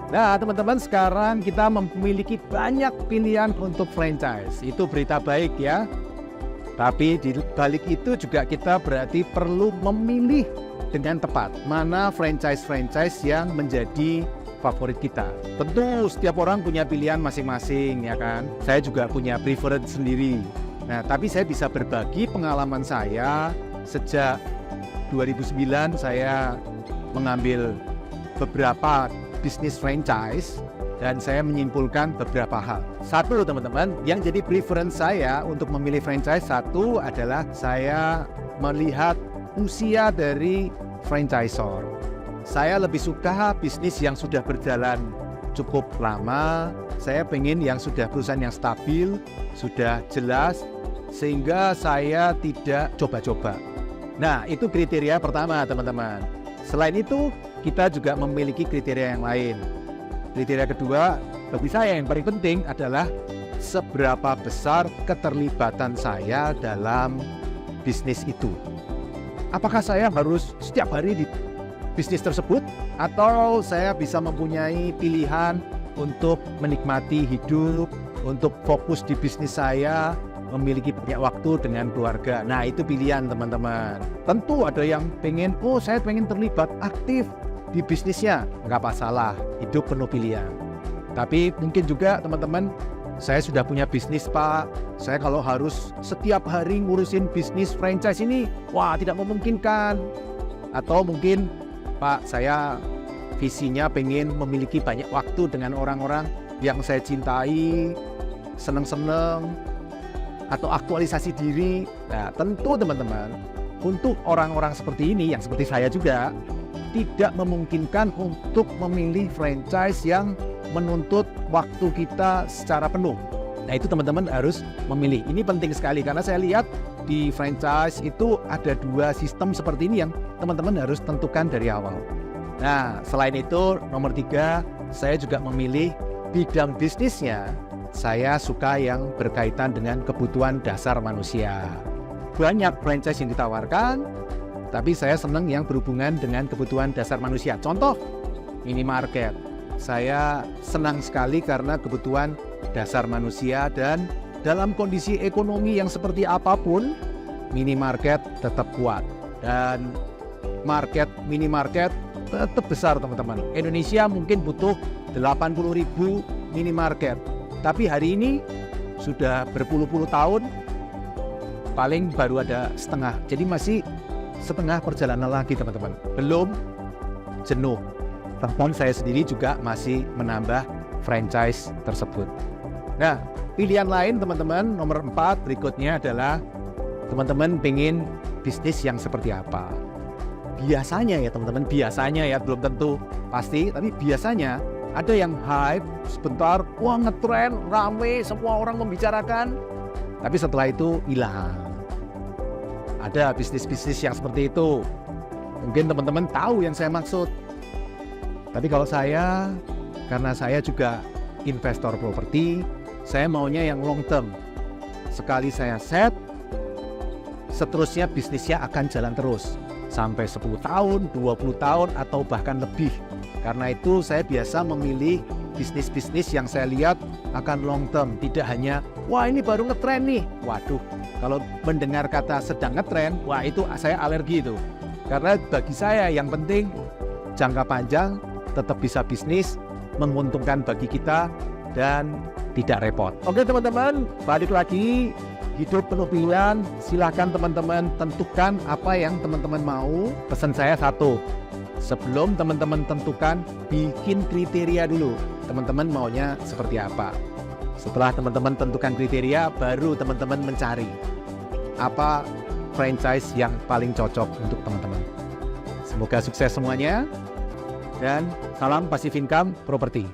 Nah, teman-teman, sekarang kita memiliki banyak pilihan untuk franchise. Itu berita baik ya. Tapi di balik itu juga kita berarti perlu memilih dengan tepat mana franchise-franchise yang menjadi favorit kita. Tentu setiap orang punya pilihan masing-masing ya kan. Saya juga punya preference sendiri. Nah, tapi saya bisa berbagi pengalaman saya sejak 2009 saya mengambil beberapa bisnis franchise dan saya menyimpulkan beberapa hal. Satu, teman-teman, yang jadi preference saya untuk memilih franchise, satu adalah saya melihat usia dari franchisor. Saya lebih suka bisnis yang sudah berjalan cukup lama. Saya pengen yang sudah perusahaan yang stabil, sudah jelas, sehingga saya tidak coba-coba. Nah, itu kriteria pertama, teman-teman. Selain itu, kita juga memiliki kriteria yang lain. Kriteria kedua, bagi saya yang paling penting adalah seberapa besar keterlibatan saya dalam bisnis itu. Apakah saya harus setiap hari di bisnis tersebut, atau saya bisa mempunyai pilihan untuk menikmati hidup, untuk fokus di bisnis saya, memiliki banyak waktu dengan keluarga. Nah, itu pilihan, teman-teman. Tentu ada yang pengen, saya pengen terlibat aktif di bisnisnya. Nggak masalah, hidup penuh pilihan. Tapi mungkin juga, teman-teman, saya sudah punya bisnis, Pak. Saya kalau harus setiap hari ngurusin bisnis franchise ini, tidak memungkinkan. Atau mungkin, Pak, saya visinya pengen memiliki banyak waktu dengan orang-orang yang saya cintai, seneng-seneng, atau aktualisasi diri. Nah, tentu, teman-teman, untuk orang-orang seperti ini, yang seperti saya juga, tidak memungkinkan untuk memilih franchise yang menuntut waktu kita secara penuh. Nah, itu teman-teman harus memilih. Ini penting sekali karena saya lihat di franchise itu ada dua sistem seperti ini yang teman-teman harus tentukan dari awal. Nah, selain itu, nomor 3, saya juga memilih bidang bisnisnya. Saya suka yang berkaitan dengan kebutuhan dasar manusia. Banyak franchise yang ditawarkan, tapi saya senang yang berhubungan dengan kebutuhan dasar manusia. Contoh, minimarket. Saya senang sekali karena kebutuhan dasar manusia, dan dalam kondisi ekonomi yang seperti apapun, minimarket tetap kuat. Dan minimarket tetap besar, teman-teman. Indonesia mungkin butuh 80.000 minimarket. Tapi hari ini sudah berpuluh-puluh tahun, paling baru ada setengah. Jadi masih setengah perjalanan lagi, teman-teman. Belum jenuh. Bahkan saya sendiri juga masih menambah franchise tersebut. Nah, pilihan lain, teman-teman, nomor 4 berikutnya adalah teman-teman pengen bisnis yang seperti apa. Biasanya ya, teman-teman, belum tentu pasti, tapi biasanya ada yang hype sebentar, ngetren, rame, semua orang membicarakan, tapi setelah itu hilang. Ada bisnis-bisnis yang seperti itu. Mungkin teman-teman tahu yang saya maksud. Tapi kalau saya, karena saya juga investor properti, saya maunya yang long term. Sekali saya set, seterusnya bisnisnya akan jalan terus. Sampai 10 tahun, 20 tahun, atau bahkan lebih. Karena itu saya biasa memilih bisnis-bisnis yang saya lihat akan long term. Tidak hanya, ini baru ngetren nih. Waduh, kalau mendengar kata sedang ngetren, itu saya alergi itu. Karena bagi saya yang penting jangka panjang, tetap bisa bisnis, menguntungkan bagi kita, dan tidak repot. Oke, teman-teman, balik lagi. Hidup penuh pilihan, silahkan teman-teman tentukan apa yang teman-teman mau. Pesan saya satu, sebelum teman-teman tentukan, bikin kriteria dulu. Teman-teman maunya seperti apa. Setelah teman-teman tentukan kriteria, baru teman-teman mencari apa franchise yang paling cocok untuk teman-teman. Semoga sukses semuanya, dan salam Passive Income Property.